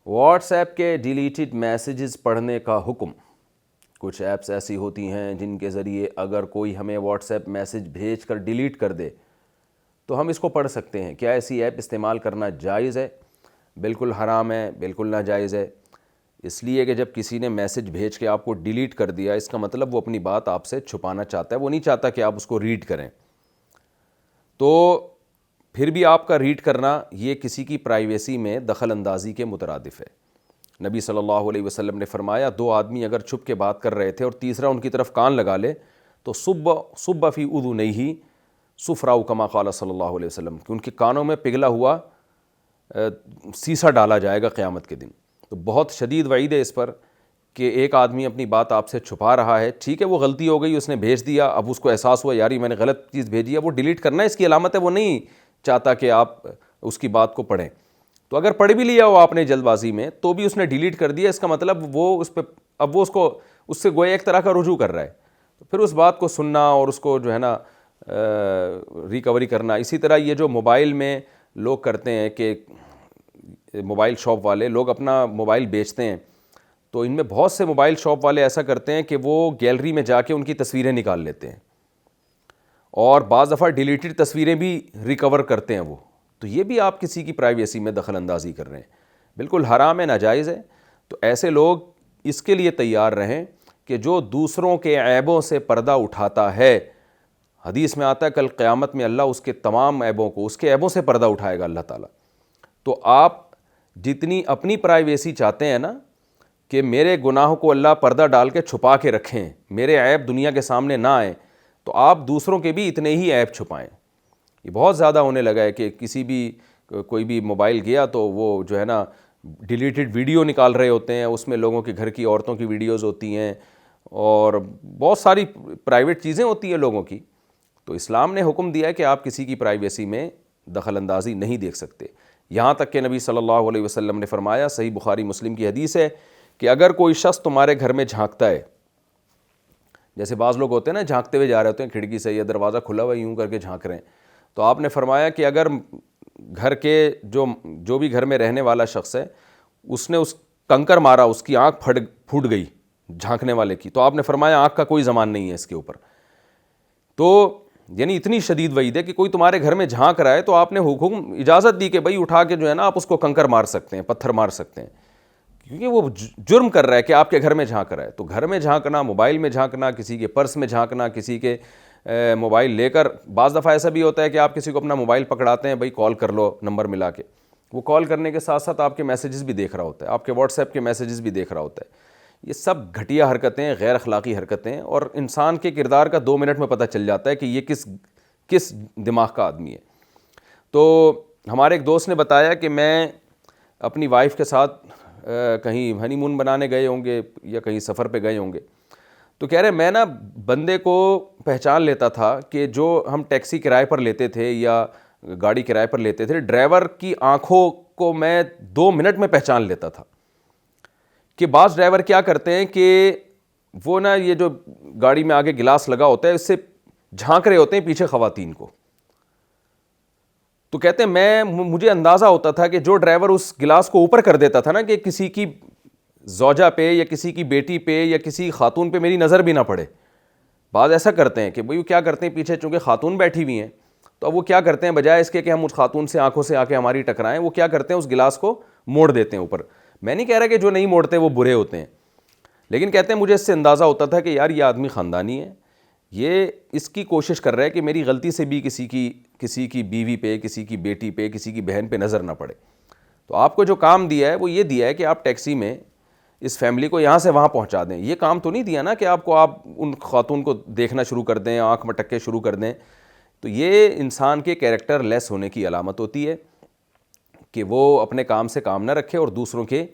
What's app کے deleted messages پڑھنے کا حکم۔ کچھ ایپس ایسی ہوتی ہیں جن کے ذریعے اگر کوئی ہمیں واٹس ایپ میسیج بھیج کر ڈیلیٹ کر دے تو ہم اس کو پڑھ سکتے ہیں۔ کیا ایسی ایپ استعمال کرنا جائز ہے؟ بالکل حرام ہے، بالکل ناجائز ہے۔ اس لیے کہ جب کسی نے میسیج بھیج کے آپ کو ڈیلیٹ کر دیا، اس کا مطلب وہ اپنی بات آپ سے چھپانا چاہتا ہے، وہ نہیں چاہتا کہ آپ اس کو ریڈ کریں۔ تو پھر بھی آپ کا ریڈ کرنا یہ کسی کی پرائیویسی میں دخل اندازی کے مترادف ہے۔ نبی صلی اللہ علیہ وسلم نے فرمایا، دو آدمی اگر چھپ کے بات کر رہے تھے اور تیسرا ان کی طرف کان لگا لے تو صب فی اذنیہ صفرا کما قال صلی اللہ علیہ وسلم، کہ ان کے کانوں میں پگھلا ہوا سیسا ڈالا جائے گا قیامت کے دن۔ تو بہت شدید وعید ہے اس پر کہ ایک آدمی اپنی بات آپ سے چھپا رہا ہے۔ ٹھیک ہے وہ غلطی ہو گئی، اس نے بھیج دیا، اب اس کو احساس ہوا یاری میں نے غلط چیز بھیجی ہے، وہ ڈیلیٹ کرنا ہے اس کی علامت ہے، وہ نہیں چاہتا کہ آپ اس کی بات کو پڑھیں۔ تو اگر پڑھ بھی لیا ہو آپ نے جلد بازی میں تو بھی اس نے ڈیلیٹ کر دیا، اس کا مطلب وہ اس پہ اب وہ اس سے گویا ایک طرح کا رجوع کر رہا ہے۔ تو پھر اس بات کو سننا اور اس کو جو ہے نا ریکوری کرنا۔ اسی طرح یہ جو موبائل میں لوگ کرتے ہیں کہ موبائل شاپ والے لوگ اپنا موبائل بیچتے ہیں، تو ان میں بہت سے موبائل شاپ والے ایسا کرتے ہیں کہ وہ گیلری میں جا کے ان کی تصویریں نکال لیتے ہیں اور بعض دفعہ ڈیلیٹڈ تصویریں بھی ریکور کرتے ہیں وہ۔ تو یہ بھی آپ کسی کی پرائیویسی میں دخل اندازی کر رہے ہیں، بالکل حرام ہے، ناجائز ہے۔ تو ایسے لوگ اس کے لیے تیار رہیں کہ جو دوسروں کے عیبوں سے پردہ اٹھاتا ہے، حدیث میں آتا ہے کل قیامت میں اللہ اس کے تمام عیبوں کو، اس کے عیبوں سے پردہ اٹھائے گا اللہ تعالیٰ۔ تو آپ جتنی اپنی پرائیویسی چاہتے ہیں نا کہ میرے گناہوں کو اللہ پردہ ڈال کے چھپا کے رکھیں، میرے عیب دنیا کے سامنے نہ آئیں، تو آپ دوسروں کے بھی اتنے ہی عیب چھپائیں۔ یہ بہت زیادہ ہونے لگا ہے کہ کسی بھی کوئی بھی موبائل گیا تو وہ جو ہے نا ڈیلیٹڈ ویڈیو نکال رہے ہوتے ہیں، اس میں لوگوں کے گھر کی عورتوں کی ویڈیوز ہوتی ہیں اور بہت ساری پرائیویٹ چیزیں ہوتی ہیں لوگوں کی۔ تو اسلام نے حکم دیا ہے کہ آپ کسی کی پرائیویسی میں دخل اندازی نہیں دیکھ سکتے۔ یہاں تک کہ نبی صلی اللہ علیہ وسلم نے فرمایا، صحیح بخاری مسلم کی حدیث ہے، کہ اگر کوئی شخص تمہارے گھر میں جھانکتا ہے، جیسے بعض لوگ ہوتے ہیں نا جھانکتے ہوئے جا رہے ہوتے ہیں کھڑکی سے یا دروازہ کھلا ہوا یوں کر کے جھانک رہے ہیں، تو آپ نے فرمایا کہ اگر گھر کے جو بھی گھر میں رہنے والا شخص ہے اس نے اس کنکر مارا، اس کی آنکھ پھوٹ گئی جھانکنے والے کی، تو آپ نے فرمایا آنکھ کا کوئی زمان نہیں ہے اس کے اوپر۔ تو یعنی اتنی شدید وعید ہے کہ کوئی تمہارے گھر میں جھانک رہا ہے تو آپ نے حکم اجازت دی کہ بھائی اٹھا کے جو ہے نا آپ اس کو کنکر مار سکتے ہیں، پتھر مار سکتے ہیں، کیونکہ وہ جرم کر رہا ہے کہ آپ کے گھر میں جھانک رہا ہے۔ تو گھر میں جھانکنا، موبائل میں جھانکنا، کسی کے پرس میں جھانکنا، کسی کے موبائل لے کر، بعض دفعہ ایسا بھی ہوتا ہے کہ آپ کسی کو اپنا موبائل پکڑاتے ہیں، بھائی کال کر لو نمبر ملا کے، وہ کال کرنے کے ساتھ ساتھ آپ کے میسیجز بھی دیکھ رہا ہوتا ہے، آپ کے واٹس ایپ کے میسیجز بھی دیکھ رہا ہوتا ہے۔ یہ سب گھٹیا حرکتیں، غیر اخلاقی حرکتیں، اور انسان کے کردار کا 2 منٹ میں پتہ چل جاتا ہے کہ یہ کس دماغ کا آدمی ہے۔ تو ہمارے ایک دوست نے بتایا کہ میں اپنی وائف کے ساتھ کہیں ہنی مون بنانے گئے ہوں گے یا کہیں سفر پہ گئے ہوں گے، تو کہہ رہے میں نا بندے کو پہچان لیتا تھا کہ جو ہم ٹیکسی کرائے پر لیتے تھے یا گاڑی کرائے پر لیتے تھے، ڈرائیور کی آنکھوں کو میں 2 منٹ میں پہچان لیتا تھا کہ بعض ڈرائیور کیا کرتے ہیں کہ وہ نا یہ جو گاڑی میں آگے گلاس لگا ہوتا ہے اس سے جھانک رہے ہوتے ہیں پیچھے خواتین کو۔ تو کہتے ہیں مجھے اندازہ ہوتا تھا کہ جو ڈرائیور اس گلاس کو اوپر کر دیتا تھا نا کہ کسی کی زوجہ پہ یا کسی کی بیٹی پہ یا کسی خاتون پہ میری نظر بھی نہ پڑے۔ بعض ایسا کرتے ہیں کہ بھئی وہ کیا کرتے ہیں، پیچھے چونکہ خاتون بیٹھی ہوئی ہیں تو اب وہ کیا کرتے ہیں، بجائے اس کے کہ ہم اس خاتون سے آنکھوں سے آ کے ہماری ٹکرائیں، وہ کیا کرتے ہیں اس گلاس کو موڑ دیتے ہیں اوپر۔ میں نہیں کہہ رہا کہ جو نہیں موڑتے وہ برے ہوتے ہیں، لیکن کہتے ہیں مجھے اس سے اندازہ ہوتا تھا کہ یار یہ آدمی خاندانی ہے، یہ اس کی کوشش کر رہا ہے کہ میری غلطی سے بھی کسی کی بیوی پہ، کسی کی بیٹی پہ، کسی کی بہن پہ نظر نہ پڑے۔ تو آپ کو جو کام دیا ہے وہ یہ دیا ہے کہ آپ ٹیکسی میں اس فیملی کو یہاں سے وہاں پہنچا دیں۔ یہ کام تو نہیں دیا نا کہ آپ ان خاتون کو دیکھنا شروع کر دیں، آنکھ مٹک کے شروع کر دیں۔ تو یہ انسان کے کیریکٹر لیس ہونے کی علامت ہوتی ہے کہ وہ اپنے کام سے کام نہ رکھے اور دوسروں کے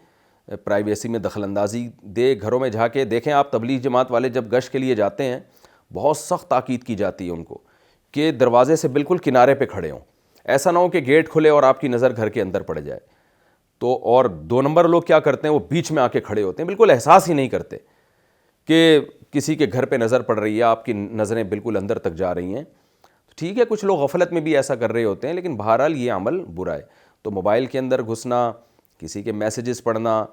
پرائیویسی میں دخل اندازی دے۔ گھروں میں جا کے دیکھیں آپ، تبلیغ جماعت والے جب گشت کے لیے جاتے ہیں بہت سخت تاکید کی جاتی ہے ان کو کہ دروازے سے بالکل کنارے پہ کھڑے ہوں، ایسا نہ ہو کہ گیٹ کھلے اور آپ کی نظر گھر کے اندر پڑ جائے۔ تو اور 2 نمبر لوگ کیا کرتے ہیں، وہ بیچ میں آ کے کھڑے ہوتے ہیں، بالکل احساس ہی نہیں کرتے کہ کسی کے گھر پہ نظر پڑ رہی ہے، آپ کی نظریں بالکل اندر تک جا رہی ہیں۔ تو ٹھیک ہے کچھ لوگ غفلت میں بھی ایسا کر رہے ہوتے ہیں، لیکن بہرحال یہ عمل برا ہے۔ تو موبائل کے اندر گھسنا، کسی کے میسیجز پڑھنا.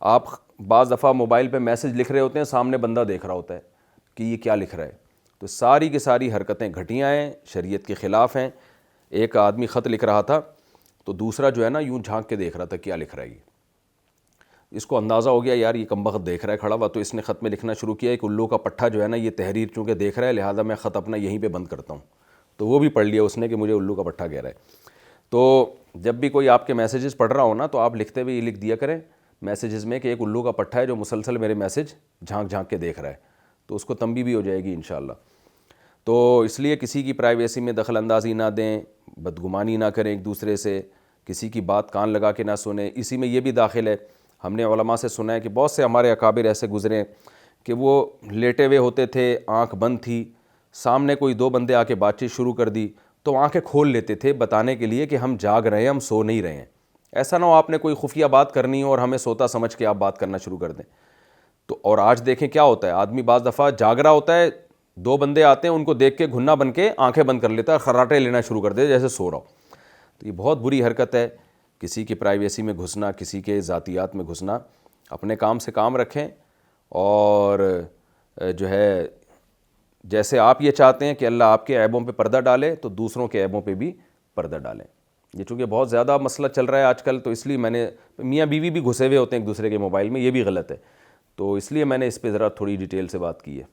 آپ بعض دفعہ موبائل پہ میسیج لکھ رہے ہوتے ہیں, سامنے بندہ دیکھ رہا ہوتا ہے کہ یہ کیا لکھ رہا ہے. تو ساری کی ساری حرکتیں گھٹیا ہیں, شریعت کے خلاف ہیں. ایک آدمی خط لکھ رہا تھا تو دوسرا جو ہے نا یوں جھانک کے دیکھ رہا تھا کیا لکھ رہا ہے یہ. اس کو اندازہ ہو گیا یار یہ کمبخت دیکھ رہا ہے کھڑا ہوا, تو اس نے خط میں لکھنا شروع کیا ایک الو کا پٹھا جو ہے نا یہ تحریر چونکہ دیکھ رہا ہے لہٰذا میں خط اپنا یہیں پہ بند کرتا ہوں. تو وہ بھی پڑھ لیا اس نے کہ مجھے الو کا پٹھا کہہ رہا ہے. تو جب بھی کوئی آپ کے میسیجز پڑھ رہا ہو نا تو آپ لکھتے ہوئے یہ لکھ دیا کریں میسیجز میں کہ ایک الو کا پٹھا ہے جو مسلسل میرے میسیج جھانک جھانک کے دیکھ رہا ہے, تو اس کو تنبیہ بھی ہو جائے گی انشاءاللہ. تو اس لیے کسی کی پرائیویسی میں دخل اندازی نہ دیں, بدگمانی نہ کریں ایک دوسرے سے, کسی کی بات کان لگا کے نہ سنیں. اسی میں یہ بھی داخل ہے, ہم نے علماء سے سنا ہے کہ بہت سے ہمارے اکابر ایسے گزرے کہ وہ لیٹے ہوئے ہوتے تھے, آنکھ بند تھی, سامنے کوئی دو بندے آ کے بات چیت شروع کر دی تو آنکھیں کھول لیتے تھے بتانے کے لیے کہ ہم جاگ رہے ہیں, ہم سو نہیں رہے ہیں. ایسا نہ ہو آپ نے کوئی خفیہ بات کرنی ہو اور ہمیں سوتا سمجھ کے آپ بات کرنا شروع کر دیں. تو اور آج دیکھیں کیا ہوتا ہے, آدمی بعض دفعہ جاگ رہا ہوتا ہے, دو بندے آتے ہیں ان کو دیکھ کے گھنا بن کے آنکھیں بند کر لیتا ہے, خراٹے لینا شروع کر دے جیسے سو رہا ہو. تو یہ بہت بری حرکت ہے, کسی کی پرائیویسی میں گھسنا, کسی کے ذاتیات میں گھسنا. اپنے کام سے کام رکھیں اور جو ہے جیسے آپ یہ چاہتے ہیں کہ اللہ آپ کے عیبوں پہ پردہ ڈالے تو دوسروں کے عیبوں پہ بھی پردہ ڈالیں. یہ چونکہ بہت زیادہ مسئلہ چل رہا ہے آج کل, تو اس لیے میں نے, میاں بیوی بھی گھسے ہوئے ہوتے ہیں ایک دوسرے کے موبائل میں, یہ بھی غلط ہے, تو اس لیے میں نے اس پہ ذرا تھوڑی ڈیٹیل سے بات کی ہے.